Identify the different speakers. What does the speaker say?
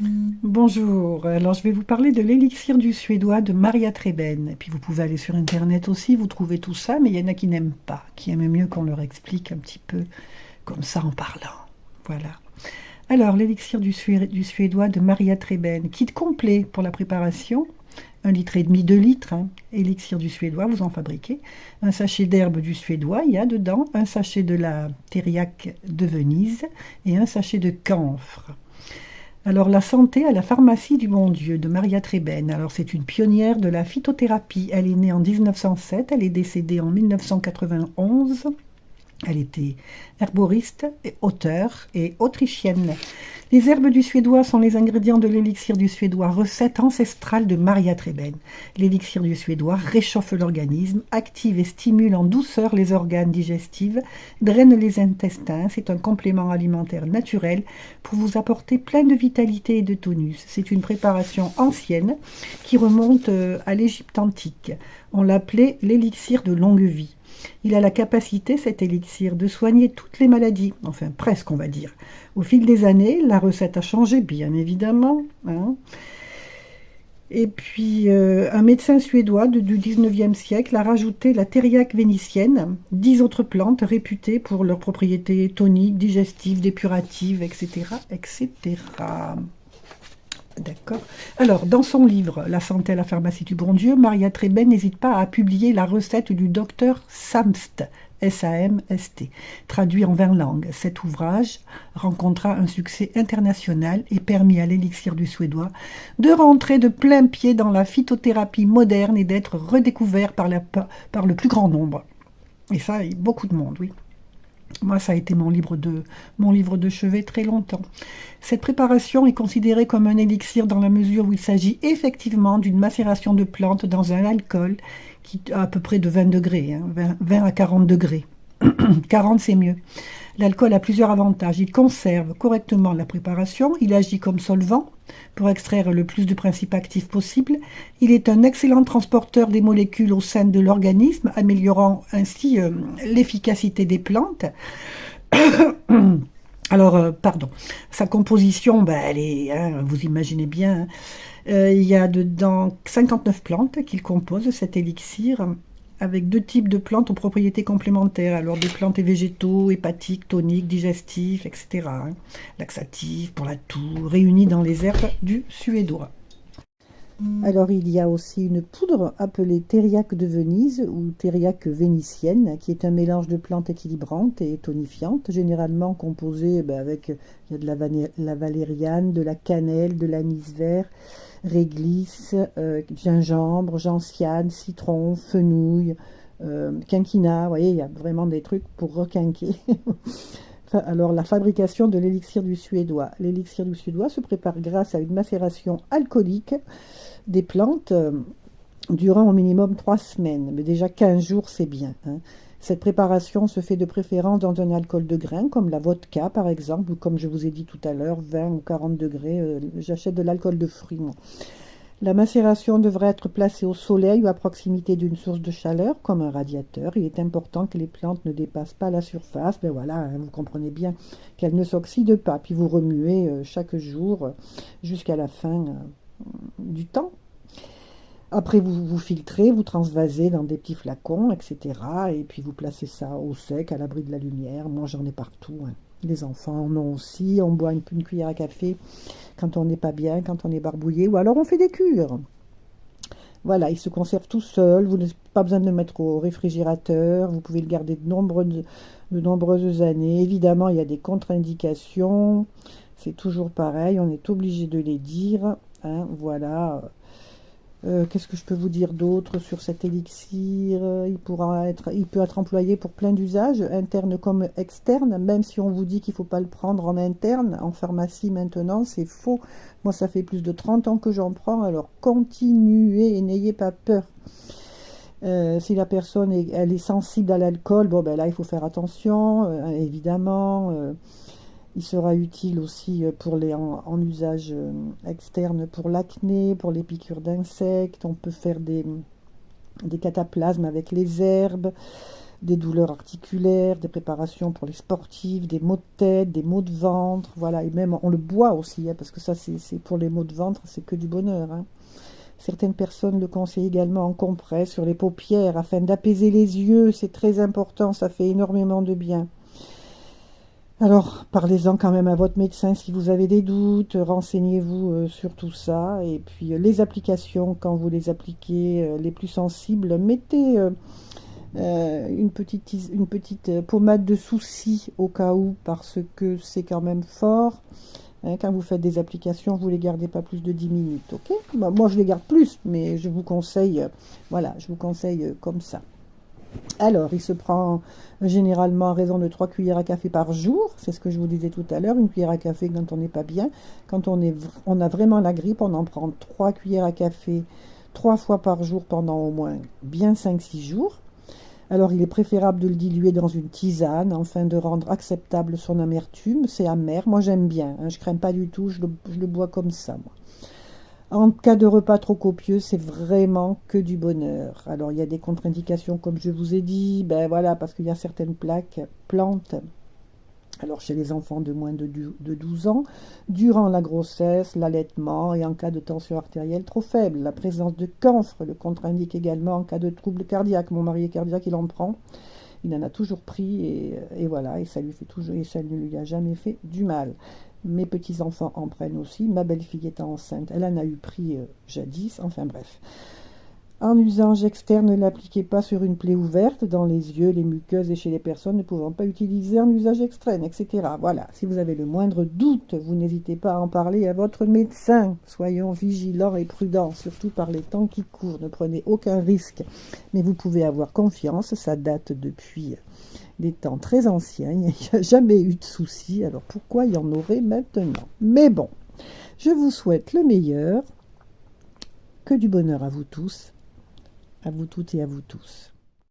Speaker 1: Bonjour, alors je vais vous parler de l'élixir du Suédois de Maria Treben. Et puis vous pouvez aller sur internet aussi, vous trouvez tout ça, mais il y en a qui n'aiment pas, qui aiment mieux qu'on leur explique un petit peu comme ça en parlant. Voilà. Alors l'élixir du Suédois de Maria Treben, kit complet pour la préparation, 1,5 litre, 2 litres, hein. Élixir du Suédois, vous en fabriquez. Un sachet d'herbe du Suédois, il y a dedans, un sachet de la thériaque de Venise et un sachet de camphre. Alors, la santé à la pharmacie du Bon Dieu de Maria Treben. Alors, c'est une pionnière de la phytothérapie. Elle est née en 1907, elle est décédée en 1991. Elle était herboriste, et auteure et autrichienne. Les herbes du Suédois sont les ingrédients de l'élixir du Suédois, recette ancestrale de Maria Treben. L'élixir du Suédois réchauffe l'organisme, active et stimule en douceur les organes digestifs, draine les intestins. C'est un complément alimentaire naturel pour vous apporter plein de vitalité et de tonus. C'est une préparation ancienne qui remonte à l'Égypte antique. On l'appelait l'élixir de longue vie. Il a la capacité, cet élixir, de soigner toutes les maladies, enfin presque on va dire. Au fil des années, la recette a changé, bien évidemment, hein. Et puis, un médecin suédois du 19e siècle a rajouté la thériaque vénitienne, 10 autres plantes réputées pour leurs propriétés toniques, digestives, dépuratives, etc., etc. D'accord. Alors, dans son livre La santé à la pharmacie du bon Dieu, Maria Treben n'hésite pas à publier la recette du docteur Samst, S-A-M-S-T, traduit en 20 langues. Cet ouvrage rencontra un succès international et permit à l'élixir du Suédois de rentrer de plein pied dans la phytothérapie moderne et d'être redécouvert par le plus grand nombre. Et ça, beaucoup de monde, oui. Moi, ça a été mon livre de chevet très longtemps. Cette préparation est considérée comme un élixir dans la mesure où il s'agit effectivement d'une macération de plantes dans un alcool qui a à peu près de 20 degrés, hein, 20 à 40 degrés. 40, c'est mieux. L'alcool a plusieurs avantages. Il conserve correctement la préparation, il agit comme solvant pour extraire le plus de principes actifs possible. Il est un excellent transporteur des molécules au sein de l'organisme, améliorant ainsi l'efficacité des plantes. Alors, pardon, sa composition, ben, elle est, hein, vous imaginez bien, hein, il y a dedans 59 plantes qu'il compose, cet élixir, avec deux types de plantes aux propriétés complémentaires. Alors, des plantes et végétaux, hépatiques, toniques, digestifs, etc., hein, laxatifs, pour la toux, réunis dans les herbes du Suédois. Alors, il y a aussi une poudre appelée thériaque de Venise ou thériaque vénitienne, qui est un mélange de plantes équilibrantes et tonifiantes, généralement composée avec il y a de la valériane, de la cannelle, de l'anis vert, réglisse, gingembre, gentiane, citron, fenouil, quinquina. Vous voyez, il y a vraiment des trucs pour requinquer. Alors, la fabrication de l'élixir du Suédois. L'élixir du Suédois se prépare grâce à une macération alcoolique des plantes durant au minimum 3 semaines. Mais déjà 15 jours, c'est bien, hein. Cette préparation se fait de préférence dans un alcool de grain, comme la vodka par exemple, ou comme je vous ai dit tout à l'heure, 20 ou 40 degrés. J'achète de l'alcool de fruits, moi. La macération devrait être placée au soleil ou à proximité d'une source de chaleur, comme un radiateur. Il est important que les plantes ne dépassent pas la surface. Ben voilà, hein, vous comprenez bien qu'elles ne s'oxydent pas. Puis vous remuez chaque jour jusqu'à la fin du temps. Après, vous filtrez, vous transvasez dans des petits flacons, etc. Et puis vous placez ça au sec, à l'abri de la lumière. Moi, j'en ai partout, hein. Les enfants en ont aussi. On boit une cuillère à café quand on n'est pas bien, quand on est barbouillé. Ou alors on fait des cures. Voilà, il se conserve tout seul. Vous n'avez pas besoin de le mettre au réfrigérateur. Vous pouvez le garder de nombreuses années. Évidemment, il y a des contre-indications. C'est toujours pareil. On est obligé de les dire, hein, voilà. Qu'est-ce que je peux vous dire d'autre sur cet élixir? Il peut être employé pour plein d'usages, internes comme externes, même si on vous dit qu'il ne faut pas le prendre en interne, en pharmacie maintenant, c'est faux. Moi, ça fait plus de 30 ans que j'en prends, alors continuez et n'ayez pas peur. Si la personne elle est sensible à l'alcool, bon ben là il faut faire attention, évidemment. Il sera utile aussi en usage externe pour l'acné, pour les piqûres d'insectes. On peut faire des cataplasmes avec les herbes. des douleurs articulaires, des préparations pour les sportifs, des maux de tête, des maux de ventre, voilà, et même on le boit aussi, hein, parce que ça c'est pour les maux de ventre, c'est que du bonheur, hein. Certaines personnes le conseillent également en compresse sur les paupières afin d'apaiser les yeux, c'est très important, ça fait énormément de bien. Alors, parlez-en quand même à votre médecin si vous avez des doutes, renseignez-vous sur tout ça. Et puis, les applications, quand vous les appliquez, les plus sensibles, mettez une petite pommade de souci au cas où, parce que c'est quand même fort. Hein, quand vous faites des applications, vous ne les gardez pas plus de 10 minutes, ok? Bah, moi, je les garde plus, mais je vous conseille, voilà, je vous conseille comme ça. Alors, il se prend généralement à raison de 3 cuillères à café par jour. C'est ce que je vous disais tout à l'heure. Une cuillère à café quand on n'est pas bien. Quand on a vraiment la grippe, on en prend 3 cuillères à café 3 fois par jour pendant au moins bien 5-6 jours. Alors, il est préférable de le diluer dans une tisane afin de rendre acceptable son amertume. C'est amer. Moi, j'aime bien, hein. Je ne crains pas du tout. Je le bois comme ça, moi. En cas de repas trop copieux, c'est vraiment que du bonheur. Alors, il y a des contre-indications, comme je vous ai dit, ben voilà, parce qu'il y a certaines plantes, alors chez les enfants de moins de 12 ans, durant la grossesse, l'allaitement et en cas de tension artérielle trop faible. La présence de camphre le contre-indique également en cas de trouble cardiaque. Mon mari est cardiaque, il en prend. Il en a toujours pris et voilà, et ça lui fait toujours, et ça ne lui a jamais fait du mal. Mes petits-enfants en prennent aussi. Ma belle-fille est enceinte. Elle en a eu pris jadis. Enfin bref. En usage externe, ne l'appliquez pas sur une plaie ouverte, dans les yeux, les muqueuses et chez les personnes ne pouvant pas utiliser en usage externe, etc. Voilà. Si vous avez le moindre doute, vous n'hésitez pas à en parler à votre médecin. Soyons vigilants et prudents, surtout par les temps qui courent. Ne prenez aucun risque. Mais vous pouvez avoir confiance. Ça date depuis des temps très anciens. Il n'y a jamais eu de soucis. Alors pourquoi il y en aurait maintenant? Mais bon, je vous souhaite le meilleur. Que du bonheur à vous tous. À vous toutes et à vous tous.